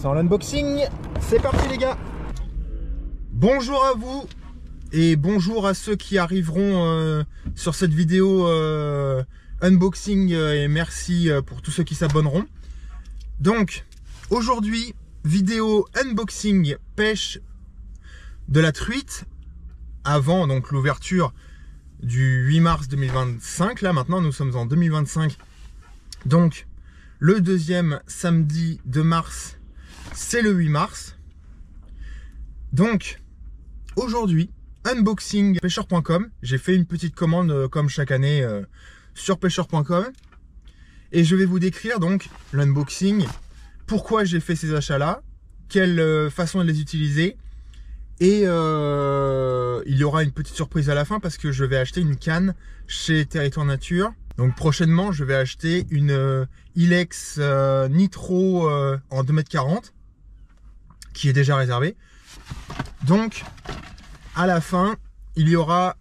lance dans l'unboxing. C'est parti les gars. Bonjour à vous et bonjour à ceux qui arriveront sur cette vidéo unboxing et merci pour tous ceux qui s'abonneront. Donc aujourd'hui, vidéo unboxing pêche de la truite avant donc l'ouverture du 8 mars 2025. Là maintenant nous sommes en 2025. Donc le deuxième samedi de mars, c'est le 8 mars. Donc aujourd'hui, unboxing pêcheur.com. J'ai fait une petite commande comme chaque année sur pêcheur.com. Et je vais vous décrire donc l'unboxing, pourquoi j'ai fait ces achats-là, quelle façon de les utiliser. Et il y aura une petite surprise à la fin parce que je vais acheter une canne chez Territoire Nature. Donc prochainement, je vais acheter une Ilex Nitro en 2,40 m qui est déjà réservée. Donc à la fin, il y aura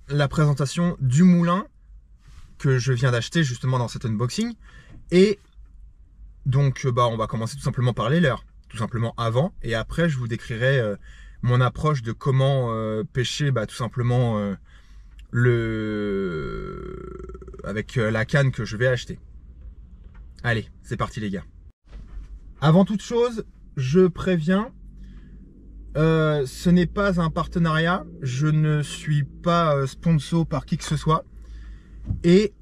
la présentation du moulin que je viens d'acheter justement dans cet unboxing. Et donc on va commencer tout simplement par les leurres, tout simplement avant. Et après, je vous décrirai mon approche de comment pêcher tout simplement avec la canne que je vais acheter. Allez, c'est parti les gars. Avant toute chose, je préviens, ce n'est pas un partenariat, je ne suis pas sponsor par qui que ce soit. Et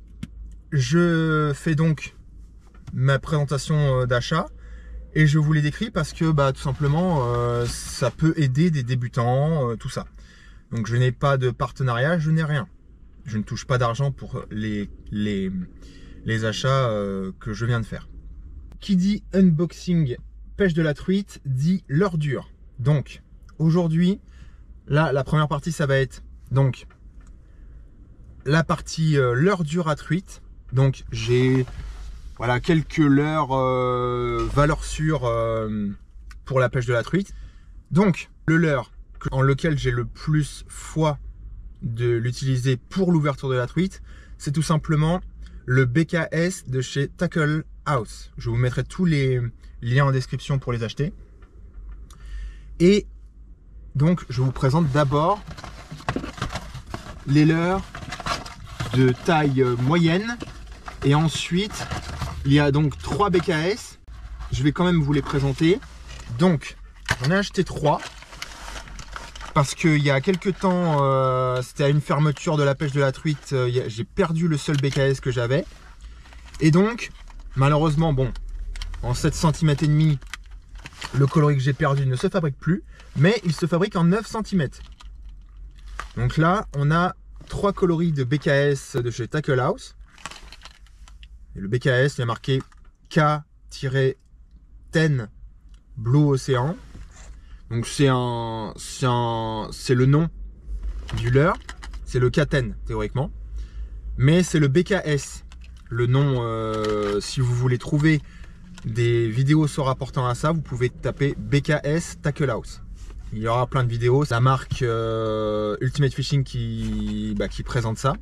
je fais donc ma présentation d'achat et je vous l'ai décrit parce que tout simplement ça peut aider des débutants, tout ça. Donc je n'ai pas de partenariat, je n'ai rien. Je ne touche pas d'argent pour les achats que je viens de faire. Qui dit unboxing pêche de la truite dit leurre dure. Donc aujourd'hui, là la première partie ça va être donc la partie leurre dure à truite. Donc j'ai voilà quelques leurres valeur sûre pour la pêche de la truite. Donc le leurre en lequel j'ai le plus foi de l'utiliser pour l'ouverture de la truite, c'est tout simplement le BKS de chez Tackle House. Je vous mettrai tous les liens en description pour les acheter. Et donc je vous présente d'abord les leurres de taille moyenne. Et ensuite, il y a donc 3 BKS. Je vais quand même vous les présenter. Donc, j'en ai acheté 3. Parce qu'il y a quelques temps, c'était à une fermeture de la pêche de la truite. J'ai perdu le seul BKS que j'avais. Et donc, malheureusement, bon, en 7 cm et demi, le coloris que j'ai perdu ne se fabrique plus. Mais il se fabrique en 9 cm. Donc là, on a 3 coloris de BKS de chez Tackle House. Et le BKS, il y a marqué K-10 Blue Ocean. Donc c'est le nom du leurre. C'est le K10 théoriquement. Mais c'est le BKS. Le nom, si vous voulez trouver des vidéos se rapportant à ça, vous pouvez taper BKS Tackle House. Il y aura plein de vidéos. La marque Ultimate Fishing qui présente ça.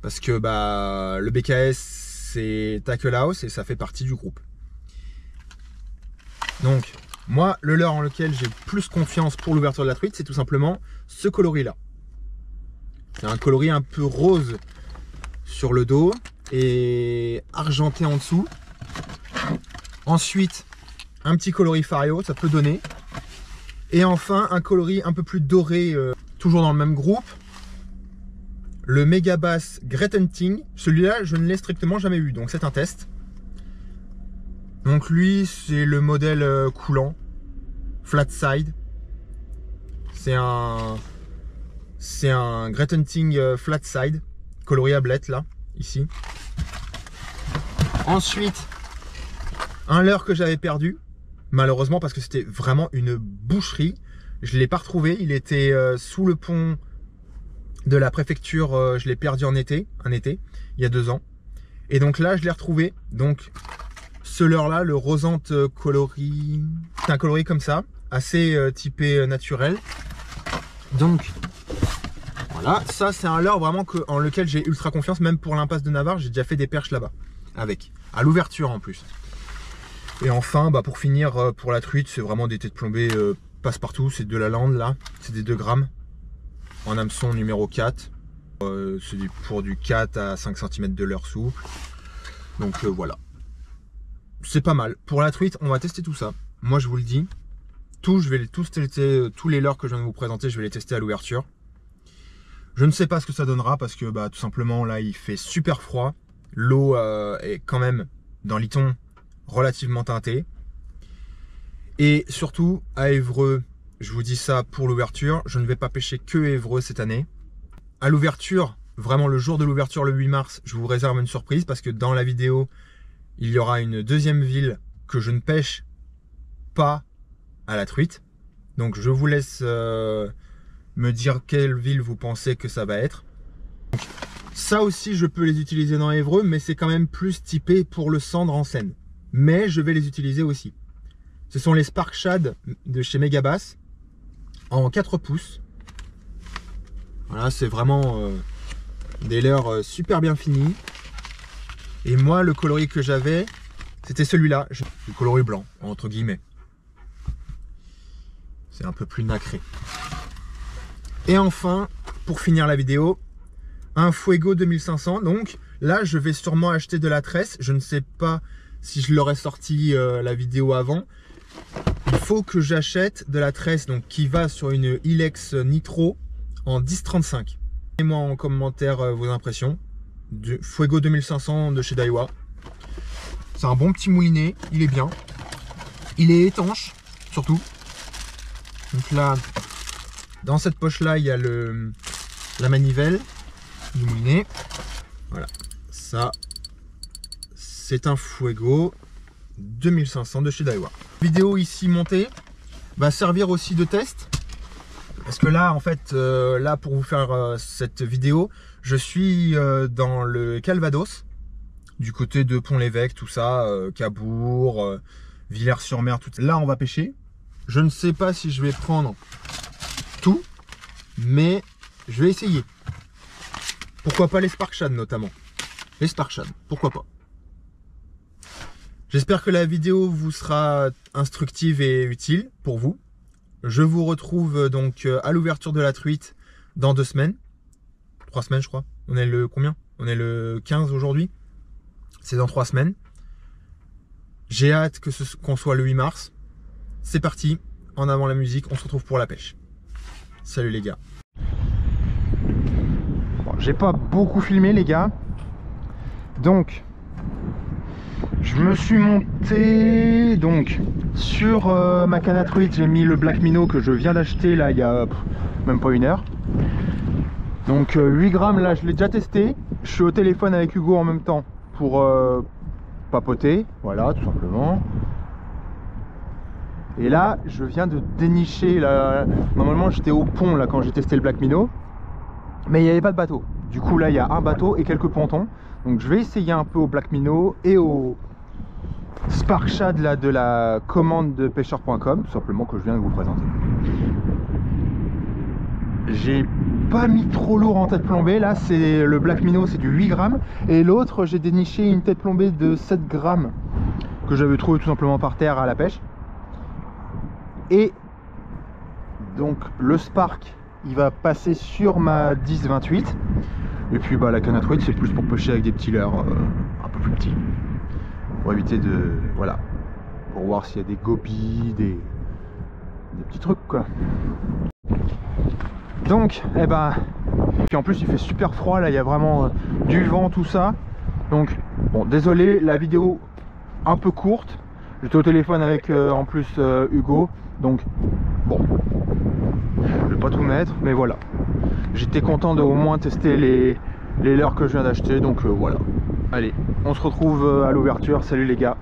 Parce que le BKS c'est Tackle House et ça fait partie du groupe. Donc moi le leurre en lequel j'ai plus confiance pour l'ouverture de la truite, c'est tout simplement ce coloris là. C'est un coloris un peu rose sur le dos et argenté en dessous. Ensuite un petit coloris Fario, ça peut donner. Et enfin un coloris un peu plus doré, toujours dans le même groupe. Le Megabass Great Hunting, celui-là je ne l'ai strictement jamais eu, donc c'est un test. Donc lui c'est le modèle coulant, flat side. C'est un Great Hunting flat side, coloris à blette là, ici. Ensuite, un leurre que j'avais perdu, malheureusement parce que c'était vraiment une boucherie. Je ne l'ai pas retrouvé, il était sous le pont de la préfecture, je l'ai perdu un été, il y a 2 ans. Et donc là, je l'ai retrouvé. Donc ce leurre là, le Rosante coloris, c'est un coloris comme ça, assez typé naturel. Donc voilà, ça c'est un leurre vraiment en lequel j'ai ultra confiance, même pour l'impasse de Navarre, j'ai déjà fait des perches là-bas, avec, à l'ouverture en plus. Et enfin, bah, pour finir, pour la truite, c'est vraiment des têtes plombées passe-partout. C'est de la lande là, c'est des 2 grammes en hameçon numéro 4. C'est pour du 4 à 5 cm de leurre souple. Donc voilà. C'est pas mal. Pour la truite, on va tester tout ça. Moi, je vous le dis, je vais tous tester, tous les leurres que je viens de vous présenter, je vais les tester à l'ouverture. Je ne sais pas ce que ça donnera parce que bah, tout simplement, là, il fait super froid. L'eau est quand même dans l'iton relativement teintée. Et surtout, à Évreux, je vous dis ça pour l'ouverture, je ne vais pas pêcher que Évreux cette année. À l'ouverture, vraiment le jour de l'ouverture, le 8 mars, je vous réserve une surprise parce que dans la vidéo, il y aura une deuxième ville que je ne pêche pas à la truite. Donc je vous laisse me dire quelle ville vous pensez que ça va être. Donc, ça aussi, je peux les utiliser dans Évreux, mais c'est quand même plus typé pour le cendre en Seine. Mais je vais les utiliser aussi. Ce sont les Spark Shad de chez Megabass en 4 pouces. Voilà, c'est vraiment des leurres super bien finis. Et moi, le coloris que j'avais, c'était celui-là, le coloris blanc, entre guillemets. C'est un peu plus nacré. Et enfin, pour finir la vidéo, un Fuego 2500. Donc là, je vais sûrement acheter de la tresse. Je ne sais pas si je l'aurais sorti la vidéo avant. Il faut que j'achète de la tresse donc, qui va sur une Ilex Nitro en 10-35. Mettez-moi en commentaire vos impressions du Fuego 2500 de chez Daiwa. C'est un bon petit moulinet, il est bien. Il est étanche, surtout. Donc là, dans cette poche-là, il y a la manivelle du moulinet. Voilà, ça, c'est un Fuego 2500 de chez Daiwa. La vidéo ici montée va servir aussi de test. Parce que là, en fait, là pour vous faire cette vidéo, je suis dans le Calvados, du côté de Pont-l'Évêque, tout ça, Cabourg, Villers-sur-Mer, tout ça. Là, on va pêcher. Je ne sais pas si je vais prendre tout, mais je vais essayer. Pourquoi pas les Spark Shad notamment. Les Spark Shad, pourquoi pas. J'espère que la vidéo vous sera instructive et utile pour vous. Je vous retrouve donc à l'ouverture de la truite dans 2 semaines. 3 semaines je crois. On est le combien? On est le 15 aujourd'hui. C'est dans 3 semaines. J'ai hâte qu'on soit le 8 mars. C'est parti. En avant la musique. On se retrouve pour la pêche. Salut les gars. Bon, j'ai pas beaucoup filmé les gars. Donc je me suis monté donc sur ma canne à truite, j'ai mis le Black Minnow que je viens d'acheter là il y a même pas 1 heure. Donc 8 grammes là je l'ai déjà testé. Je suis au téléphone avec Hugo en même temps pour papoter, voilà tout simplement. Et là je viens de dénicher là. Normalement j'étais au pont là quand j'ai testé le Black Minnow, mais il n'y avait pas de bateau. Du coup là il y a un bateau et quelques pontons. Donc je vais essayer un peu au Black Minnow et au Spark Shad là, de la commande de pêcheur.com, tout simplement, que je viens de vous présenter. J'ai pas mis trop lourd en tête plombée, là c'est le Black Minnow, c'est du 8 grammes. Et l'autre j'ai déniché une tête plombée de 7 grammes que j'avais trouvé tout simplement par terre à la pêche. Et donc le Spark il va passer sur ma 10-28. Et puis bah, la canne à truite c'est plus pour pêcher avec des petits leurres un peu plus petits. Pour éviter de... Voilà. Pour voir s'il y a des gobies, des petits trucs quoi. Donc, eh ben... Puis en plus il fait super froid là, il y a vraiment du vent, tout ça. Donc, bon désolé, la vidéo un peu courte. J'étais au téléphone avec en plus Hugo. Donc, bon... Je vais pas tout mettre, mais voilà. J'étais content de au moins tester les leurres que je viens d'acheter, donc voilà. Allez, on se retrouve à l'ouverture. Salut les gars.